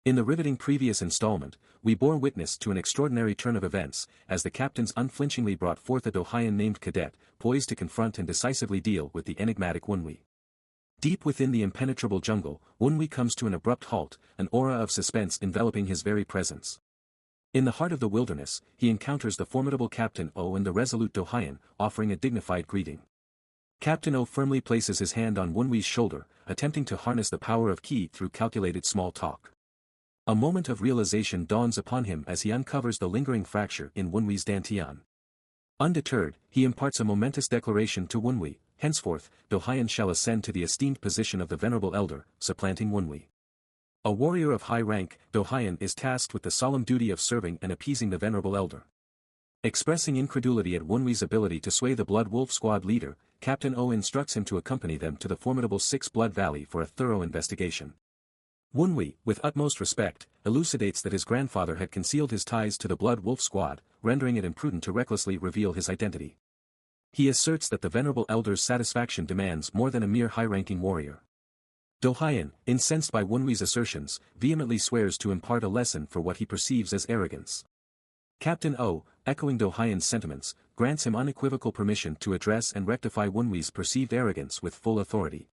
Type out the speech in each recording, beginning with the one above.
In the riveting previous installment, we bore witness to an extraordinary turn of events, as the captains unflinchingly brought forth a Dohyan named Cadet, poised to confront and decisively deal with the enigmatic WoonHwi. Deep within the impenetrable jungle, WoonHwi comes to an abrupt halt, an aura of suspense enveloping his very presence. In the heart of the wilderness, he encounters the formidable Captain O and the resolute Dohyan, offering a dignified greeting. Captain O firmly places his hand on WoonHwi's shoulder, attempting to harness the power of ki through calculated small talk. A moment of realization dawns upon him as he uncovers the lingering fracture in WoonHwi's dantian. Undeterred, he imparts a momentous declaration to WoonHwi: henceforth, Dohyan shall ascend to the esteemed position of the venerable elder, supplanting WoonHwi. A warrior of high rank, Dohyan is tasked with the solemn duty of serving and appeasing the venerable elder. Expressing incredulity at WoonHwi's ability to sway the Blood Wolf Squad leader, Captain O instructs him to accompany them to the formidable Six Blood Valley for a thorough investigation. WoonHwi, with utmost respect, elucidates that his grandfather had concealed his ties to the Blood Wolf Squad, rendering it imprudent to recklessly reveal his identity. He asserts that the venerable elder's satisfaction demands more than a mere high-ranking warrior. Dohyan, incensed by WoonHwi's assertions, vehemently swears to impart a lesson for what he perceives as arrogance. Captain O, echoing Dohyan's sentiments, grants him unequivocal permission to address and rectify WoonHwi's perceived arrogance with full authority.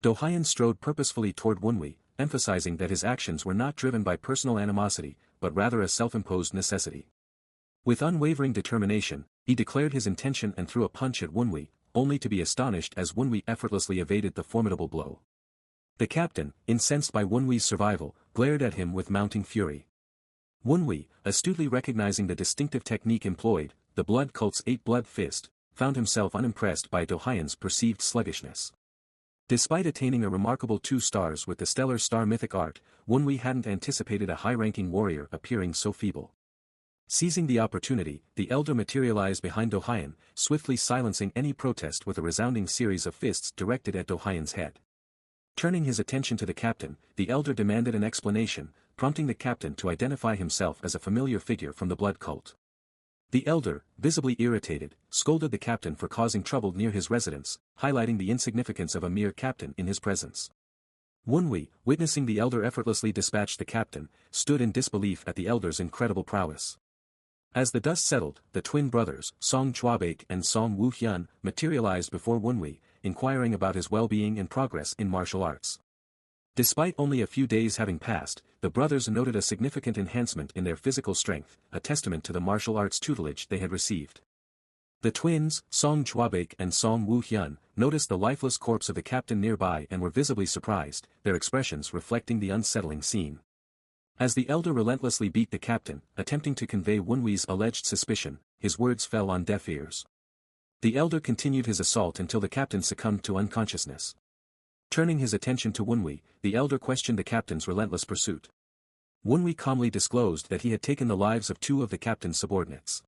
Dohyan strode purposefully toward WoonHwi, emphasizing that his actions were not driven by personal animosity, but rather a self-imposed necessity. With unwavering determination, he declared his intention and threw a punch at WoonHwi, only to be astonished as WoonHwi effortlessly evaded the formidable blow. The captain, incensed by WoonHwi's survival, glared at him with mounting fury. WoonHwi, astutely recognizing the distinctive technique employed, the blood cult's 8-blood fist, found himself unimpressed by Dohyan's perceived sluggishness. Despite attaining a remarkable 2 stars with the Stellar Star mythic art, WoonHwi hadn't anticipated a high-ranking warrior appearing so feeble. Seizing the opportunity, the elder materialized behind Dohyan, swiftly silencing any protest with a resounding series of fists directed at Dohyan's head. Turning his attention to the captain, the elder demanded an explanation, prompting the captain to identify himself as a familiar figure from the blood cult. The elder, visibly irritated, scolded the captain for causing trouble near his residence, highlighting the insignificance of a mere captain in his presence. WoonHwi, witnessing the elder effortlessly dispatch the captain, stood in disbelief at the elder's incredible prowess. As the dust settled, the twin brothers, Song Chwabake and Song Woo-hyun, materialized before WoonHwi, inquiring about his well-being and progress in martial arts. Despite only a few days having passed, the brothers noted a significant enhancement in their physical strength, a testament to the martial arts tutelage they had received. The twins, Song Chwabake and Song Woo-hyun, noticed the lifeless corpse of the captain nearby and were visibly surprised, their expressions reflecting the unsettling scene. As the elder relentlessly beat the captain, attempting to convey WoonHwi's alleged suspicion, his words fell on deaf ears. The elder continued his assault until the captain succumbed to unconsciousness. Turning his attention to WoonHwi, the elder questioned the captain's relentless pursuit. WoonHwi calmly disclosed that he had taken the lives of 2 of the captain's subordinates.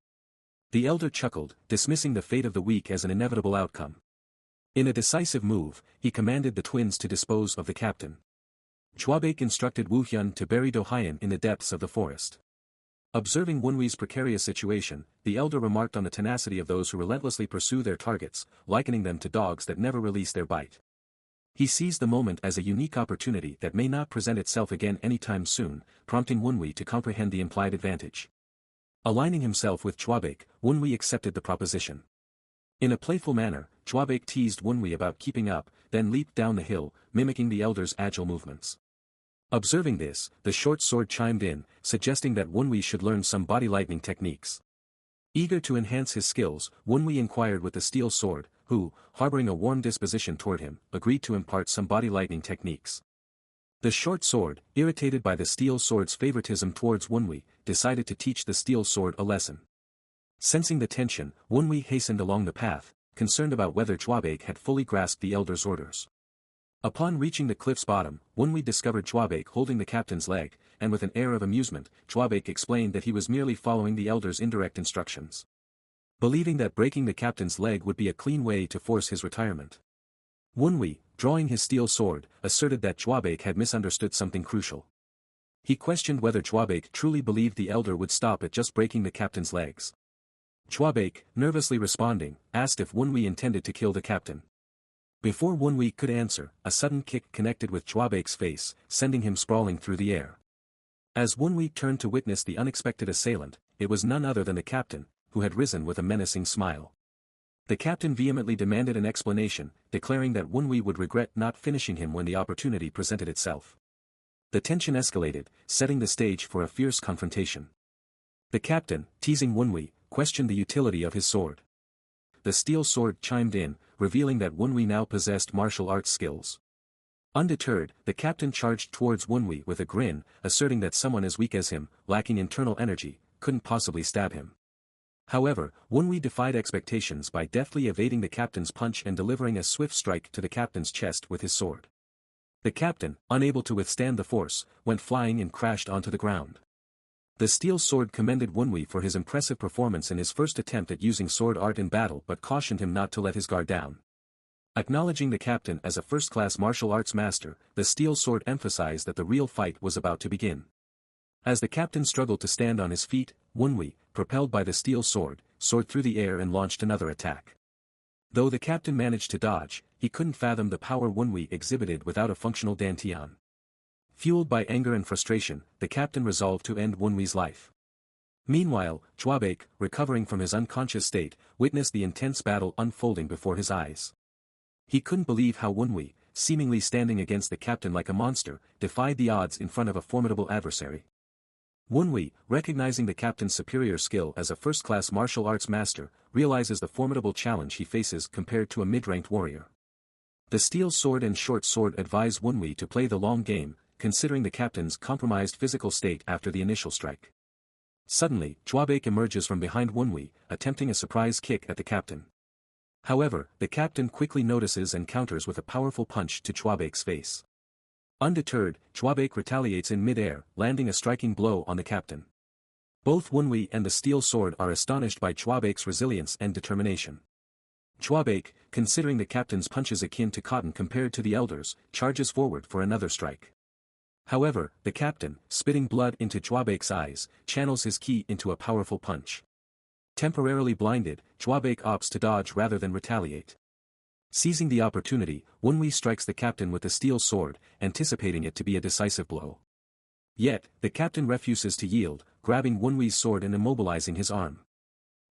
The elder chuckled, dismissing the fate of the weak as an inevitable outcome. In a decisive move, he commanded the twins to dispose of the captain. Chwabake instructed Woo-hyun to bury Dohyan in the depths of the forest. Observing WoonHwi's precarious situation, the elder remarked on the tenacity of those who relentlessly pursue their targets, likening them to dogs that never release their bite. He seized the moment as a unique opportunity that may not present itself again anytime soon, prompting WoonHwi to comprehend the implied advantage. Aligning himself with Chwabake, WoonHwi accepted the proposition. In a playful manner, Chwabake teased WoonHwi about keeping up, then leaped down the hill, mimicking the elder's agile movements. Observing this, the short sword chimed in, suggesting that WoonHwi should learn some body lightning techniques. Eager to enhance his skills, WoonHwi inquired with the steel sword, who, harboring a warm disposition toward him, agreed to impart some body lightning techniques. The short sword, irritated by the steel sword's favoritism towards WoonHwi, decided to teach the steel sword a lesson. Sensing the tension, WoonHwi hastened along the path, concerned about whether Chwabake had fully grasped the elder's orders. Upon reaching the cliff's bottom, WoonHwi discovered Chwabake holding the captain's leg, and with an air of amusement, Chwabake explained that he was merely following the elder's indirect instructions. Believing that breaking the captain's leg would be a clean way to force his retirement. WoonHwi, drawing his steel sword, asserted that Chwabake had misunderstood something crucial. He questioned whether Chwabake truly believed the elder would stop at just breaking the captain's legs. Chwabake, nervously responding, asked if WoonHwi intended to kill the captain. Before WoonHwi could answer, a sudden kick connected with Chwabake's face, sending him sprawling through the air. As WoonHwi turned to witness the unexpected assailant, it was none other than the captain, who had risen with a menacing smile. The captain vehemently demanded an explanation, declaring that WoonHwi would regret not finishing him when the opportunity presented itself. The tension escalated, setting the stage for a fierce confrontation. The captain, teasing WoonHwi, questioned the utility of his sword. The steel sword chimed in, revealing that WoonHwi now possessed martial arts skills. Undeterred, the captain charged towards WoonHwi with a grin, asserting that someone as weak as him, lacking internal energy, couldn't possibly stab him. However, WoonHwi defied expectations by deftly evading the captain's punch and delivering a swift strike to the captain's chest with his sword. The captain, unable to withstand the force, went flying and crashed onto the ground. The steel sword commended WoonHwi for his impressive performance in his first attempt at using sword art in battle but cautioned him not to let his guard down. Acknowledging the captain as a first-class martial arts master, the steel sword emphasized that the real fight was about to begin. As the captain struggled to stand on his feet, WoonHwi, propelled by the steel sword, soared through the air and launched another attack. Though the captain managed to dodge, he couldn't fathom the power WoonHwi exhibited without a functional dantian. Fueled by anger and frustration, the captain resolved to end WoonHwi's life. Meanwhile, Chab, recovering from his unconscious state, witnessed the intense battle unfolding before his eyes. He couldn't believe how WoonHwi, seemingly standing against the captain like a monster, defied the odds in front of a formidable adversary. WoonHwi, recognizing the captain's superior skill as a first-class martial arts master, realizes the formidable challenge he faces compared to a mid-ranked warrior. The steel sword and short sword advise WoonHwi to play the long game, considering the captain's compromised physical state after the initial strike. Suddenly, Chab emerges from behind WoonHwi, attempting a surprise kick at the captain. However, the captain quickly notices and counters with a powerful punch to Chwabek's face. Undeterred, Chwabek retaliates in mid-air, landing a striking blow on the captain. Both WoonHwi and the steel sword are astonished by Chwabek's resilience and determination. Chwabek, considering the captain's punches akin to cotton compared to the elders, charges forward for another strike. However, the captain, spitting blood into Chwabek's eyes, channels his ki into a powerful punch. Temporarily blinded, Chwabek opts to dodge rather than retaliate. Seizing the opportunity, WoonHwi strikes the captain with the steel sword, anticipating it to be a decisive blow. Yet, the captain refuses to yield, grabbing WoonHwi's sword and immobilizing his arm.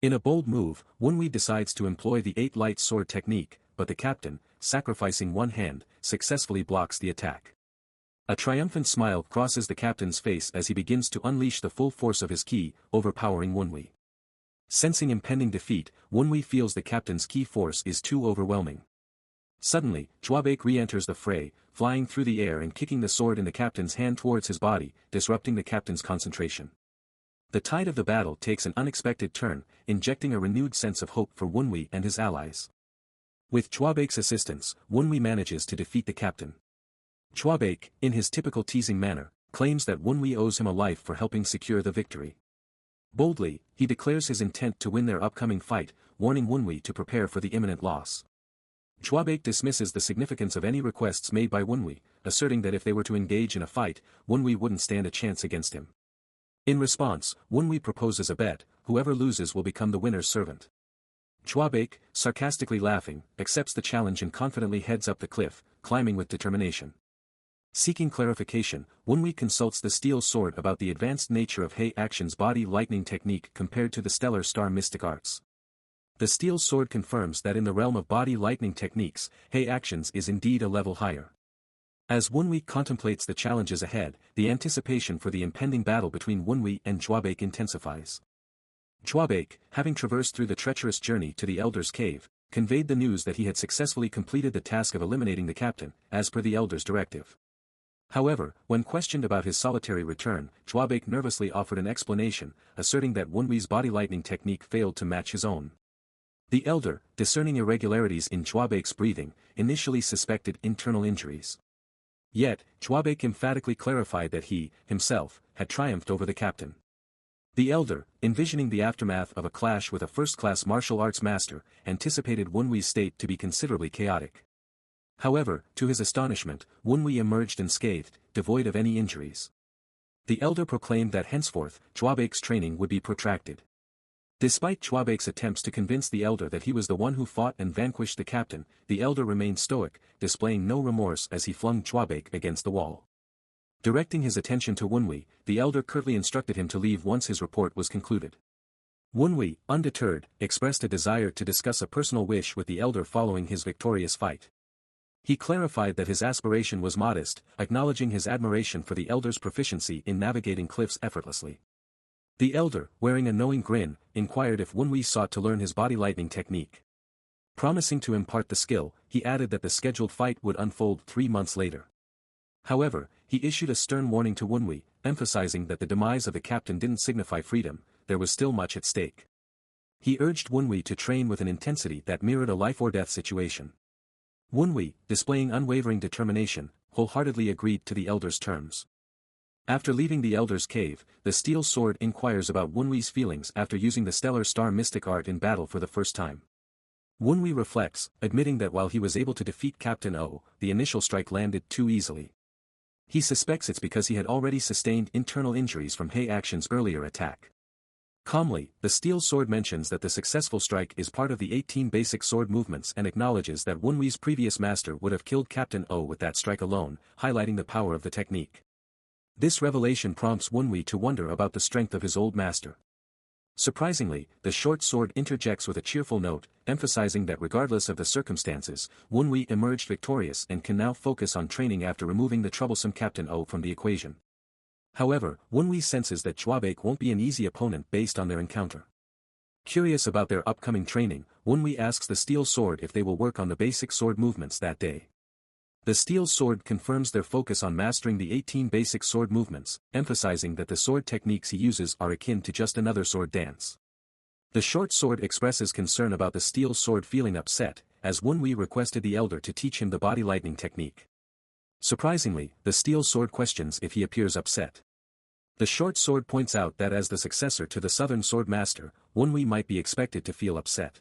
In a bold move, WoonHwi decides to employ the 8-light sword technique, but the captain, sacrificing one hand, successfully blocks the attack. A triumphant smile crosses the captain's face as he begins to unleash the full force of his ki, overpowering WoonHwi. Sensing impending defeat, WoonHwi feels the captain's ki force is too overwhelming. Suddenly, Chwabek re-enters the fray, flying through the air and kicking the sword in the captain's hand towards his body, disrupting the captain's concentration. The tide of the battle takes an unexpected turn, injecting a renewed sense of hope for WoonHwi and his allies. With Chwabek's assistance, WoonHwi manages to defeat the captain. Chwabek, in his typical teasing manner, claims that WoonHwi owes him a life for helping secure the victory. Boldly, he declares his intent to win their upcoming fight, warning WoonHwi to prepare for the imminent loss. Chwabek dismisses the significance of any requests made by WoonHwi, asserting that if they were to engage in a fight, WoonHwi wouldn't stand a chance against him. In response, WoonHwi proposes a bet: whoever loses will become the winner's servant. Chwabek, sarcastically laughing, accepts the challenge and confidently heads up the cliff, climbing with determination. Seeking clarification, WoonHwi consults the steel sword about the advanced nature of Hei Action's body lightning technique compared to the stellar star mystic arts. The steel sword confirms that in the realm of body lightning techniques, Hei Action's is indeed a level higher. As WoonHwi contemplates the challenges ahead, the anticipation for the impending battle between WoonHwi and Chwabek intensifies. Chwabek, having traversed through the treacherous journey to the Elder's cave, conveyed the news that he had successfully completed the task of eliminating the captain, as per the Elder's directive. However, when questioned about his solitary return, Chwabek nervously offered an explanation, asserting that WoonHwi's body lightning technique failed to match his own. The Elder, discerning irregularities in Chwabek's breathing, initially suspected internal injuries. Yet, Chwabek emphatically clarified that he, himself, had triumphed over the captain. The Elder, envisioning the aftermath of a clash with a first-class martial arts master, anticipated WoonHwi's state to be considerably chaotic. However, to his astonishment, WoonHwi emerged unscathed, devoid of any injuries. The Elder proclaimed that henceforth, Chwabek's training would be protracted. Despite Chwabek's attempts to convince the Elder that he was the one who fought and vanquished the captain, the Elder remained stoic, displaying no remorse as he flung Chwabek against the wall. Directing his attention to WoonHwi, the elder curtly instructed him to leave once his report was concluded. WoonHwi, undeterred, expressed a desire to discuss a personal wish with the elder following his victorious fight. He clarified that his aspiration was modest, acknowledging his admiration for the elder's proficiency in navigating cliffs effortlessly. The elder, wearing a knowing grin, inquired if WoonHwi sought to learn his body lightning technique. Promising to impart the skill, he added that the scheduled fight would unfold 3 months later. However, he issued a stern warning to WoonHwi, emphasizing that the demise of the captain didn't signify freedom, there was still much at stake. He urged WoonHwi to train with an intensity that mirrored a life-or-death situation. WoonHwi, displaying unwavering determination, wholeheartedly agreed to the elder's terms. After leaving the elder's cave, the steel sword inquires about WoonHwi's feelings after using the stellar star mystic art in battle for the first time. WoonHwi reflects, admitting that while he was able to defeat Captain O, the initial strike landed too easily. He suspects it's because he had already sustained internal injuries from Hei Action's earlier attack. Calmly, the steel sword mentions that the successful strike is part of the 18 basic sword movements and acknowledges that WoonHwi's previous master would have killed Captain O with that strike alone, highlighting the power of the technique. This revelation prompts WoonHwi to wonder about the strength of his old master. Surprisingly, the short sword interjects with a cheerful note, emphasizing that regardless of the circumstances, WoonHwi emerged victorious and can now focus on training after removing the troublesome Captain O from the equation. However, WoonHwi senses that Chwabek won't be an easy opponent based on their encounter. Curious about their upcoming training, WoonHwi asks the steel sword if they will work on the basic sword movements that day. The steel sword confirms their focus on mastering the 18 basic sword movements, emphasizing that the sword techniques he uses are akin to just another sword dance. The short sword expresses concern about the steel sword feeling upset, as WoonHwi requested the elder to teach him the body lightning technique. Surprisingly, the steel sword questions if he appears upset. The short sword points out that as the successor to the southern sword master, WoonHwi might be expected to feel upset.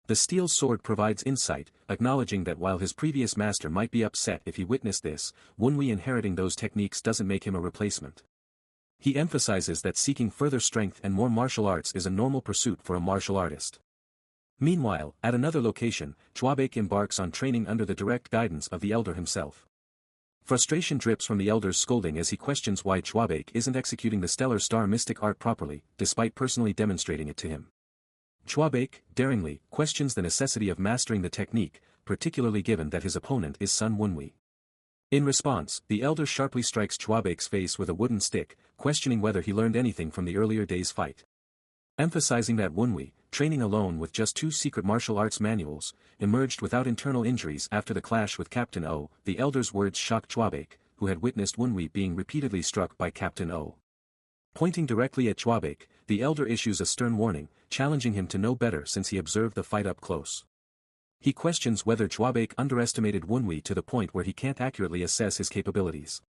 The steel sword provides insight, acknowledging that while his previous master might be upset if he witnessed this, WoonHwi inheriting those techniques doesn't make him a replacement. He emphasizes that seeking further strength and more martial arts is a normal pursuit for a martial artist. Meanwhile, at another location, Chwabek embarks on training under the direct guidance of the elder himself. Frustration drips from the elder's scolding as he questions why Chwabek isn't executing the stellar star mystic art properly, despite personally demonstrating it to him. Chwabek, daringly, questions the necessity of mastering the technique, particularly given that his opponent is son WoonHwi. In response, the elder sharply strikes Chwabek's face with a wooden stick, questioning whether he learned anything from the earlier day's fight. Emphasizing that WoonHwi, training alone with just 2 secret martial arts manuals, emerged without internal injuries after the clash with Captain O, the elder's words shocked Chwabek, who had witnessed WoonHwi being repeatedly struck by Captain O. Pointing directly at Chwabek, the elder issues a stern warning, challenging him to know better since he observed the fight up close. He questions whether Chwabek underestimated WoonHwi to the point where he can't accurately assess his capabilities.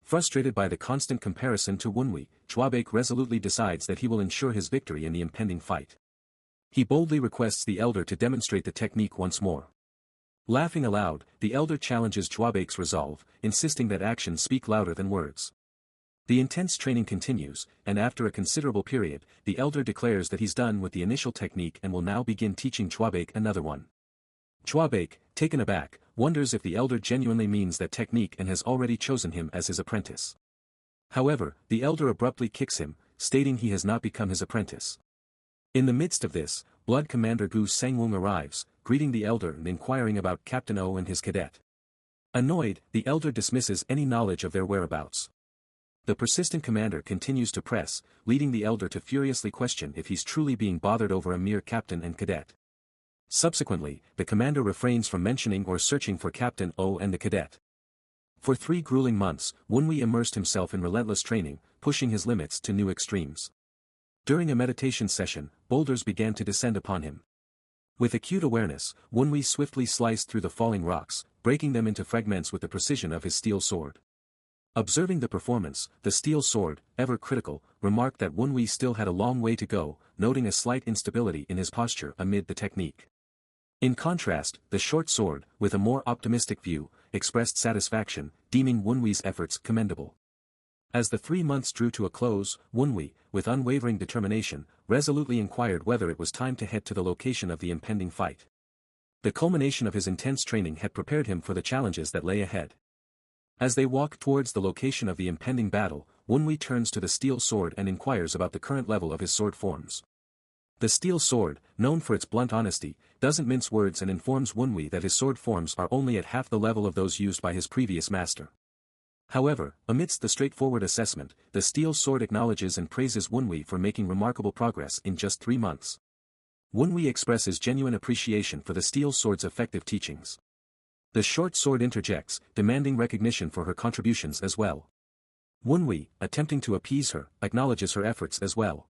Frustrated by the constant comparison to WoonHwi, Chwabek resolutely decides that he will ensure his victory in the impending fight. He boldly requests the elder to demonstrate the technique once more. Laughing aloud, the elder challenges Chwabek's resolve, insisting that actions speak louder than words. The intense training continues, and after a considerable period, the elder declares that he's done with the initial technique and will now begin teaching Chwabek another one. Chwabek, taken aback, wonders if the elder genuinely means that technique and has already chosen him as his apprentice. However, the elder abruptly kicks him, stating he has not become his apprentice. In the midst of this, Blood Commander Gu Sangwung arrives, greeting the elder and inquiring about Captain O and his cadet. Annoyed, the elder dismisses any knowledge of their whereabouts. The persistent commander continues to press, leading the elder to furiously question if he's truly being bothered over a mere captain and cadet. Subsequently, the commander refrains from mentioning or searching for Captain O and the cadet. For 3 grueling months, WoonHwi immersed himself in relentless training, pushing his limits to new extremes. During a meditation session, boulders began to descend upon him. With acute awareness, WoonHwi swiftly sliced through the falling rocks, breaking them into fragments with the precision of his steel sword. Observing the performance, the steel sword, ever critical, remarked that WoonHwi still had a long way to go, noting a slight instability in his posture amid the technique. In contrast, the short sword, with a more optimistic view, expressed satisfaction, deeming WoonHwi's efforts commendable. As the 3 months drew to a close, WoonHwi, with unwavering determination, resolutely inquired whether it was time to head to the location of the impending fight. The culmination of his intense training had prepared him for the challenges that lay ahead. As they walk towards the location of the impending battle, WoonHwi turns to the steel sword and inquires about the current level of his sword forms. The steel sword, known for its blunt honesty, doesn't mince words and informs WoonHwi that his sword forms are only at half the level of those used by his previous master. However, amidst the straightforward assessment, the steel sword acknowledges and praises WoonHwi for making remarkable progress in just 3 months. WoonHwi expresses genuine appreciation for the steel sword's effective teachings. The short sword interjects, demanding recognition for her contributions as well. WoonHwi, attempting to appease her, acknowledges her efforts as well.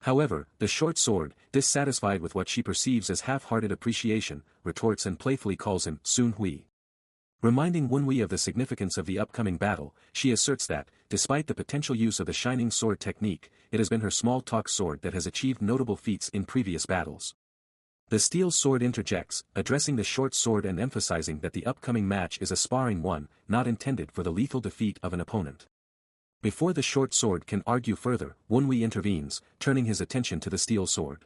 However, the short sword, dissatisfied with what she perceives as half-hearted appreciation, retorts and playfully calls him Soon-Hui. Reminding WoonHwi of the significance of the upcoming battle, she asserts that, despite the potential use of the shining sword technique, it has been her small-talk sword that has achieved notable feats in previous battles. The steel sword interjects, addressing the short sword and emphasizing that the upcoming match is a sparring one, not intended for the lethal defeat of an opponent. Before the short sword can argue further, WoonHwi intervenes, turning his attention to the steel sword.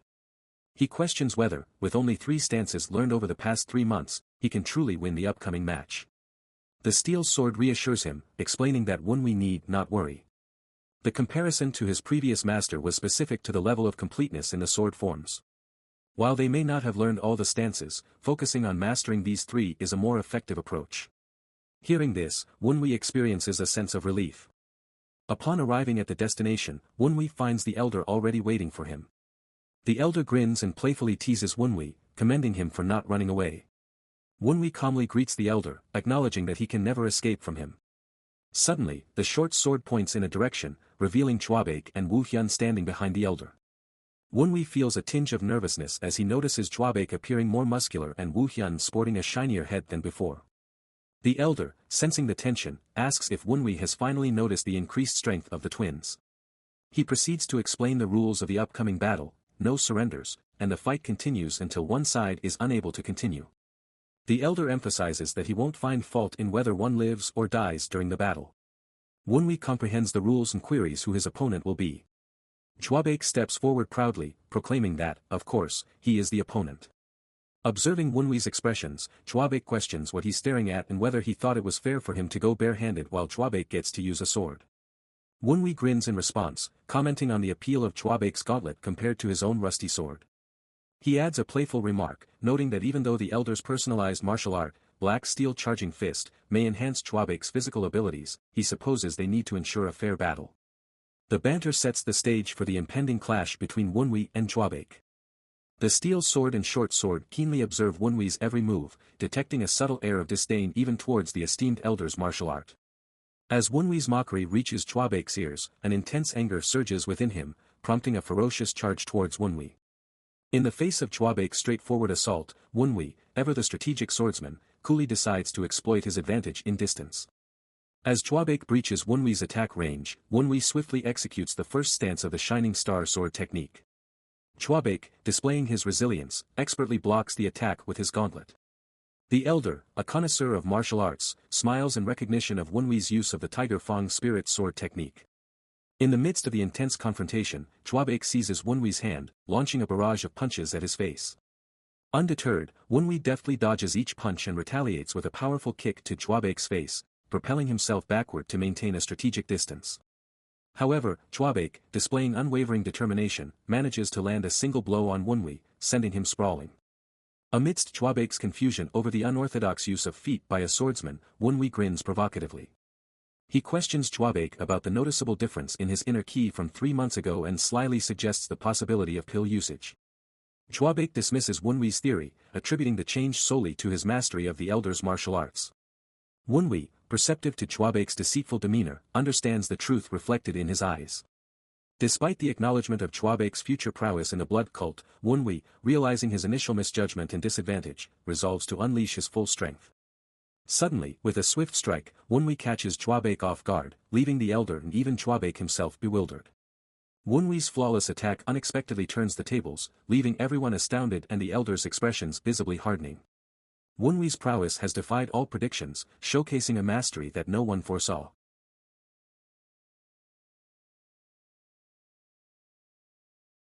He questions whether, with only 3 stances learned over the past 3 months, he can truly win the upcoming match. The steel sword reassures him, explaining that WoonHwi need not worry. The comparison to his previous master was specific to the level of completeness in the sword forms. While they may not have learned all the stances, focusing on mastering these 3 is a more effective approach. Hearing this, WoonHwi experiences a sense of relief. Upon arriving at the destination, WoonHwi finds the elder already waiting for him. The elder grins and playfully teases WoonHwi, commending him for not running away. WoonHwi calmly greets the elder, acknowledging that he can never escape from him. Suddenly, the short sword points in a direction, revealing Chwabek and Woo-Hyun standing behind the elder. WoonHwi feels a tinge of nervousness as he notices Chwabek appearing more muscular and Woo-Hyun sporting a shinier head than before. The elder, sensing the tension, asks if WoonHwi has finally noticed the increased strength of the twins. He proceeds to explain the rules of the upcoming battle, no surrenders, and the fight continues until one side is unable to continue. The elder emphasizes that he won't find fault in whether one lives or dies during the battle. WoonHwi comprehends the rules and queries who his opponent will be. Chwabek steps forward proudly, proclaiming that, of course, he is the opponent. Observing WoonHwi's expressions, Chwabek questions what he's staring at and whether he thought it was fair for him to go barehanded while Chwabek gets to use a sword. WoonHwi grins in response, commenting on the appeal of Chwabek's gauntlet compared to his own rusty sword. He adds a playful remark, noting that even though the elder's personalized martial art, Black Steel Charging Fist, may enhance Chwabek's physical abilities, he supposes they need to ensure a fair battle. The banter sets the stage for the impending clash between WoonHwi and Chwabek. The steel sword and short sword keenly observe WoonHwi's every move, detecting a subtle air of disdain even towards the esteemed elder's martial art. As WoonHwi's mockery reaches Chwabek's ears, an intense anger surges within him, prompting a ferocious charge towards WoonHwi. In the face of Chwabek's straightforward assault, WoonHwi, ever the strategic swordsman, coolly decides to exploit his advantage in distance. As Chwabek breaches WoonHwi's attack range, WoonHwi swiftly executes the first stance of the Shining Star sword technique. Chwabek, displaying his resilience, expertly blocks the attack with his gauntlet. The elder, a connoisseur of martial arts, smiles in recognition of WoonHwi's use of the Tiger Fang spirit sword technique. In the midst of the intense confrontation, Chwabek seizes WoonHwi's hand, launching a barrage of punches at his face. Undeterred, WoonHwi deftly dodges each punch and retaliates with a powerful kick to Chwabek's face, propelling himself backward to maintain a strategic distance. However, Chwabek, displaying unwavering determination, manages to land a single blow on WoonHwi, sending him sprawling. Amidst Chwabek's confusion over the unorthodox use of feet by a swordsman, WoonHwi grins provocatively. He questions Chwabek about the noticeable difference in his inner ki from 3 months ago and slyly suggests the possibility of pill usage. Chwabek dismisses WoonHwi's theory, attributing the change solely to his mastery of the elder's martial arts. WoonHwi, perceptive to Chwabek's deceitful demeanor, understands the truth reflected in his eyes. Despite the acknowledgement of Chwabek's future prowess in the blood cult, WoonHwi, realizing his initial misjudgment and disadvantage, resolves to unleash his full strength. Suddenly, with a swift strike, WoonHwi catches Chwabek off guard, leaving the elder and even Chwabek himself bewildered. WoonHwi's flawless attack unexpectedly turns the tables, leaving everyone astounded and the elder's expressions visibly hardening. WoonHwi's prowess has defied all predictions, showcasing a mastery that no one foresaw.